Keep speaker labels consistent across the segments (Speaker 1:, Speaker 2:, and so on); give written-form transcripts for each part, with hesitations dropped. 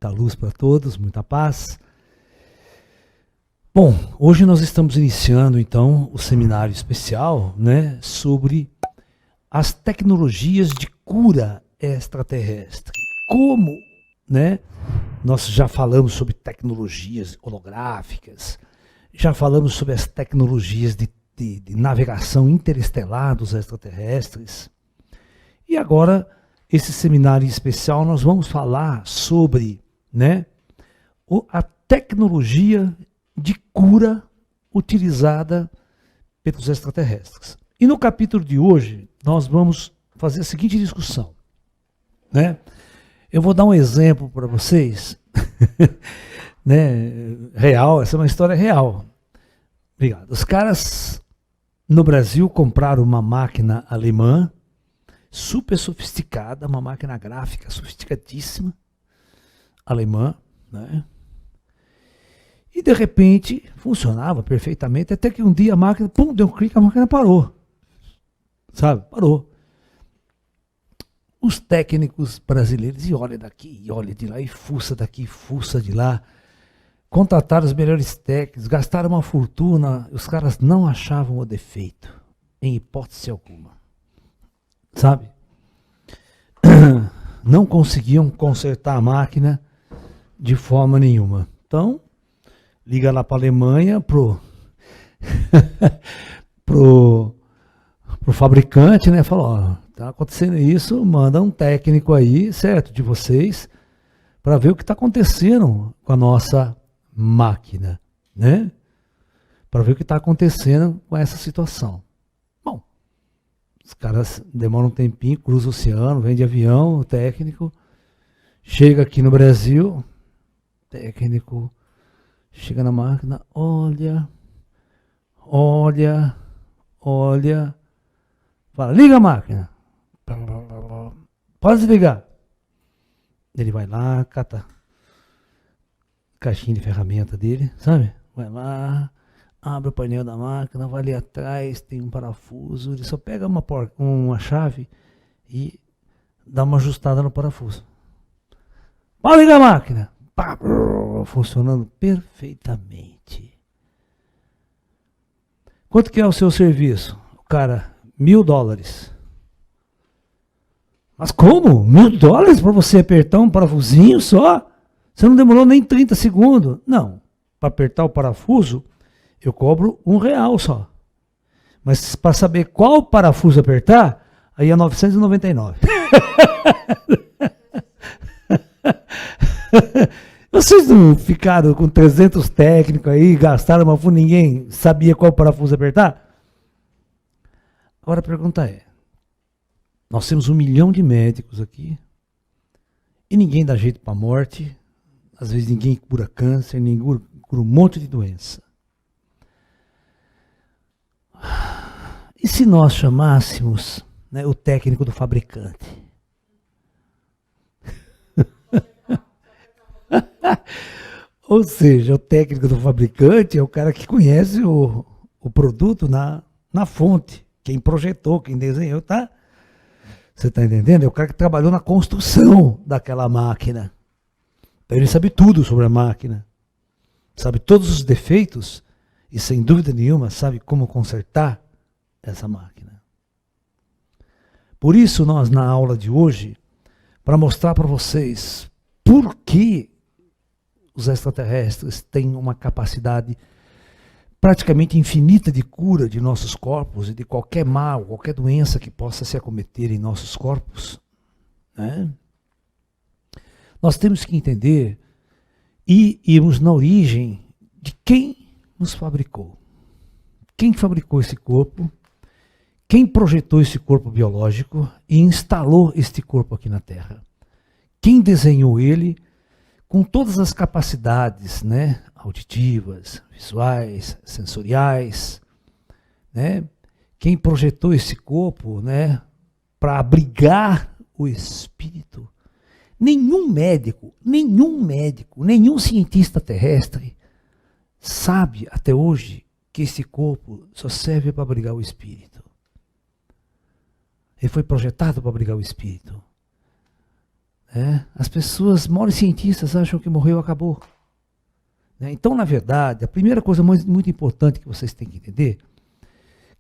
Speaker 1: muita luz para todos, muita paz. Bom, hoje nós estamos iniciando então o seminário especial, né, sobre as tecnologias de cura extraterrestre. Como, né, nós já falamos sobre tecnologias holográficas, já falamos sobre as tecnologias de navegação interestelar dos extraterrestres. E agora, esse seminário especial, nós vamos falar sobre, né, a tecnologia de cura utilizada pelos extraterrestres. E no capítulo de hoje, nós vamos fazer a seguinte discussão, né? Eu vou dar um exemplo para vocês, né, real, essa é uma história real. Obrigado. Os caras no Brasil compraram uma máquina alemã, super sofisticada, uma máquina gráfica sofisticadíssima, alemã, né? E de repente funcionava perfeitamente, até que um dia a máquina, pum, deu um clique, a máquina parou. Sabe? Parou. Os técnicos brasileiros, e olha daqui, e olha de lá, e fuça daqui, fuça de lá, contrataram os melhores técnicos, gastaram uma fortuna, os caras não achavam o defeito, em hipótese alguma. Sabe? Não conseguiam consertar a máquina de forma nenhuma. Então, liga lá para a Alemanha, pro fabricante, né? Fala, ó, tá acontecendo isso, manda um técnico aí, certo, de vocês, para ver o que está acontecendo com a nossa máquina, né? Para ver o que está acontecendo com essa situação. Bom, os caras demoram um tempinho, cruzam o oceano, vem de avião, o técnico, chega aqui no Brasil, técnico chega na máquina, olha, fala, liga a máquina, pode desligar. Ele vai lá, cata a caixinha de ferramenta dele, sabe? Vai lá, abre o painel da máquina, vai ali atrás, tem um parafuso, ele só pega uma chave e dá uma ajustada no parafuso. Pode ligar a máquina. Pá, funcionando perfeitamente. Quanto que é o seu serviço? O cara, $1.000. Mas como? $1.000 para você apertar um parafusinho só? Você não demorou nem 30 segundos. Não, para apertar o parafuso, eu cobro R$1 só. Mas para saber qual parafuso apertar, aí é 999. Vocês não ficaram com 300 técnicos aí, gastaram uma fundo, ninguém sabia qual parafuso apertar? Agora a pergunta é, nós temos 1 milhão de médicos aqui, e ninguém dá jeito para a morte, às vezes ninguém cura câncer, ninguém cura um monte de doença. E se nós chamássemos, né, o técnico do fabricante? Ou seja, o técnico do fabricante é o cara que conhece o produto na fonte, quem projetou, quem desenhou, tá? Você está entendendo? É o cara que trabalhou na construção daquela máquina. Então ele sabe tudo sobre a máquina, sabe todos os defeitos e sem dúvida nenhuma sabe como consertar essa máquina. Por isso nós na aula de hoje, para mostrar para vocês por que os extraterrestres têm uma capacidade praticamente infinita de cura de nossos corpos e de qualquer mal, qualquer doença que possa se acometer em nossos corpos, né? Nós temos que entender e irmos na origem de quem nos fabricou. Quem fabricou esse corpo, quem projetou esse corpo biológico e instalou este corpo aqui na Terra. Quem desenhou ele com todas as capacidades, né, auditivas, visuais, sensoriais, né? Quem projetou esse corpo, né, para abrigar o espírito. Nenhum médico, nenhum cientista terrestre sabe até hoje que esse corpo só serve para abrigar o espírito. Ele foi projetado para abrigar o espírito. As pessoas, maiores cientistas, acham que morreu, acabou. Então, na verdade, a primeira coisa muito importante que vocês têm que entender,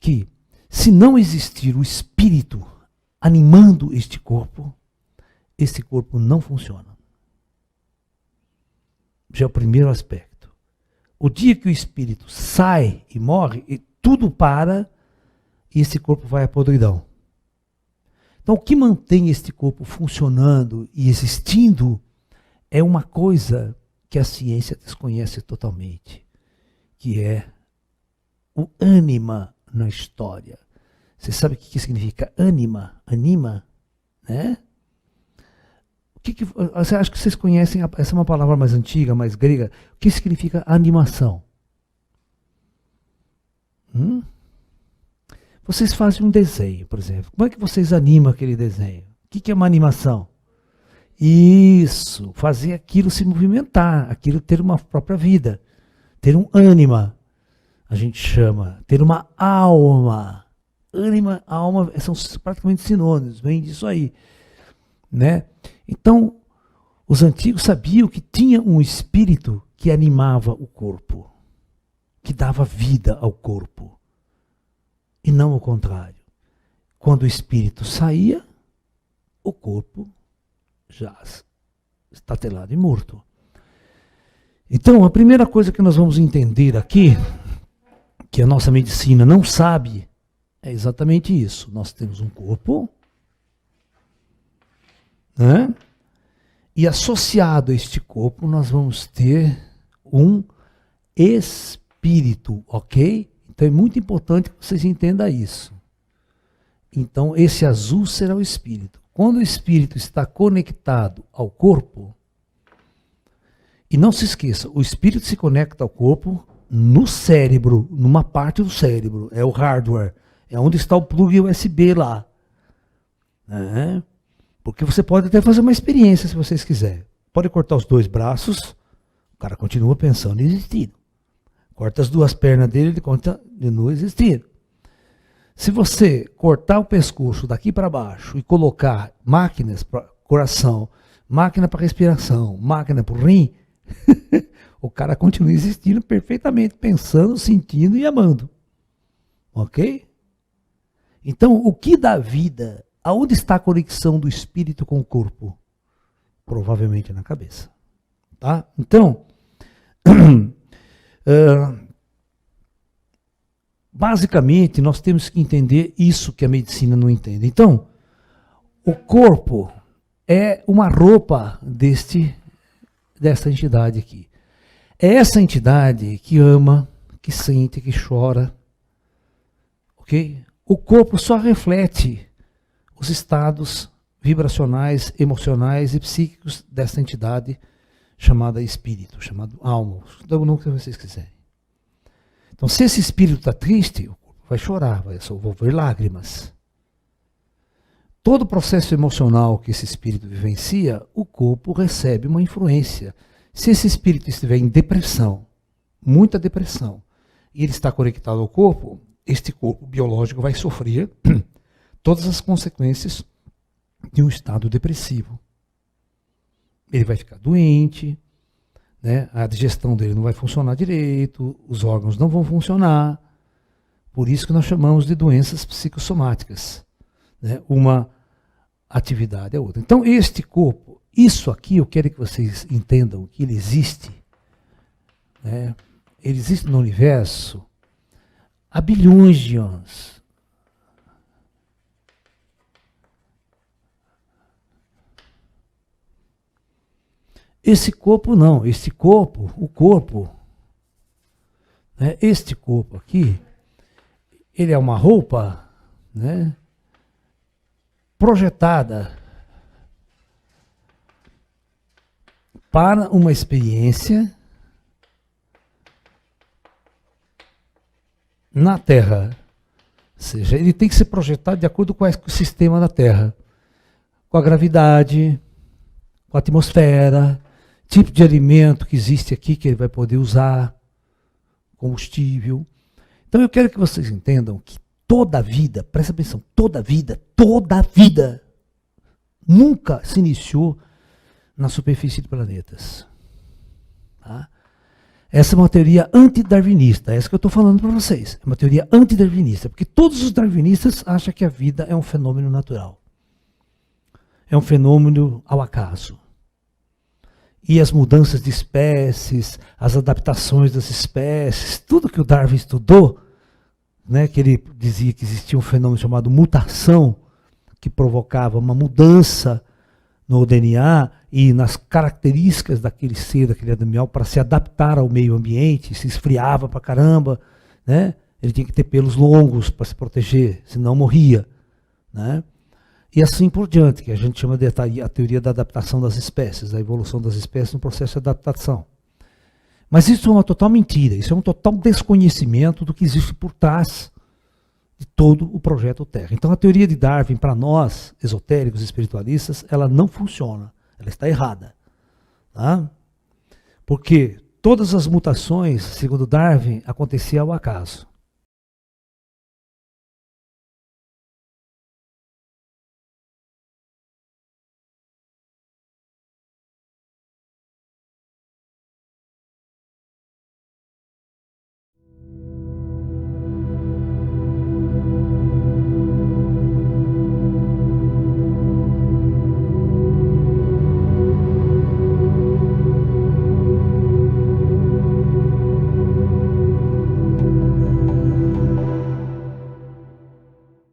Speaker 1: que se não existir o espírito animando este corpo não funciona. Já é o primeiro aspecto. O dia que o espírito sai e morre, e tudo para, e esse corpo vai à podridão. Então, o que mantém este corpo funcionando e existindo é uma coisa que a ciência desconhece totalmente, que é o ânima na história. Você sabe o que significa ânima? Anima, né? Você acha que vocês conhecem, essa é uma palavra mais antiga, mais grega, o que significa animação? Vocês fazem um desenho, por exemplo. Como é que vocês animam aquele desenho? O que é uma animação? Isso, fazer aquilo se movimentar, aquilo ter uma própria vida, ter um ânima, a gente chama, ter uma alma. Ânima, alma são praticamente sinônimos, vem disso aí, né? Então, os antigos sabiam que tinha um espírito que animava o corpo, que dava vida ao corpo, e não o contrário. Quando o espírito saía, o corpo já estatelado e morto. Então, a primeira coisa que nós vamos entender aqui, que a nossa medicina não sabe, é exatamente isso. Nós temos um corpo, né? E associado a este corpo, nós vamos ter um espírito, ok? Então é muito importante que vocês entendam isso. Então, esse azul será o espírito. Quando o espírito está conectado ao corpo, e não se esqueça, o espírito se conecta ao corpo no cérebro, numa parte do cérebro, é o hardware, é onde está o plug USB lá. Né? Porque você pode até fazer uma experiência se vocês quiserem. Pode cortar os 2 braços, o cara continua pensando em existir. Corta as 2 pernas dele, ele continua existindo. Se você cortar o pescoço daqui para baixo e colocar máquinas para coração, máquina para respiração, máquina para o rim, o cara continua existindo perfeitamente, pensando, sentindo e amando. Ok? Então, o que dá vida? Aonde está a conexão do espírito com o corpo? Provavelmente na cabeça. Tá? Então, basicamente, nós temos que entender isso que a medicina não entende. Então, o corpo é uma roupa dessa entidade aqui. É essa entidade que ama, que sente, que chora. Ok? O corpo só reflete os estados vibracionais, emocionais e psíquicos dessa entidade chamada espírito, chamado alma, o nome que vocês quiserem. Então, se esse espírito está triste, o corpo vai chorar, vai solver lágrimas. Todo o processo emocional que esse espírito vivencia, o corpo recebe uma influência. Se esse espírito estiver em depressão, muita depressão, e ele está conectado ao corpo, este corpo biológico vai sofrer todas as consequências de um estado depressivo. Ele vai ficar doente, né? A digestão dele não vai funcionar direito, os órgãos não vão funcionar. Por isso que nós chamamos de doenças psicossomáticas. Né? Uma atividade é outra. Então, este corpo, isso aqui eu quero que vocês entendam que ele existe. Né? Ele existe no universo há bilhões de anos. Esse corpo não, esse corpo, o corpo, né, este corpo aqui, ele é uma roupa, né, projetada para uma experiência na Terra. Ou seja, ele tem que ser projetado de acordo com o sistema da Terra, com a gravidade, com a atmosfera, tipo de alimento que existe aqui que ele vai poder usar, combustível. Então eu quero que vocês entendam que toda a vida, presta atenção, toda a vida, nunca se iniciou na superfície de planetas. Tá? Essa é uma teoria antidarwinista, essa que eu estou falando para vocês. É uma teoria antidarwinista, porque todos os darwinistas acham que a vida é um fenômeno natural. É um fenômeno ao acaso. E as mudanças de espécies, as adaptações das espécies, tudo que o Darwin estudou, né, que ele dizia que existia um fenômeno chamado mutação, que provocava uma mudança no DNA e nas características daquele ser, daquele animal, para se adaptar ao meio ambiente, se esfriava pra caramba, né? Ele tinha que ter pelos longos para se proteger, senão morria, né? E assim por diante, que a gente chama de a teoria da adaptação das espécies, da evolução das espécies no processo de adaptação. Mas isso é uma total mentira, isso é um total desconhecimento do que existe por trás de todo o projeto Terra. Então a teoria de Darwin, para nós, esotéricos, espiritualistas, ela não funciona, ela está errada. Tá? Porque todas as mutações, segundo Darwin, aconteciam ao acaso.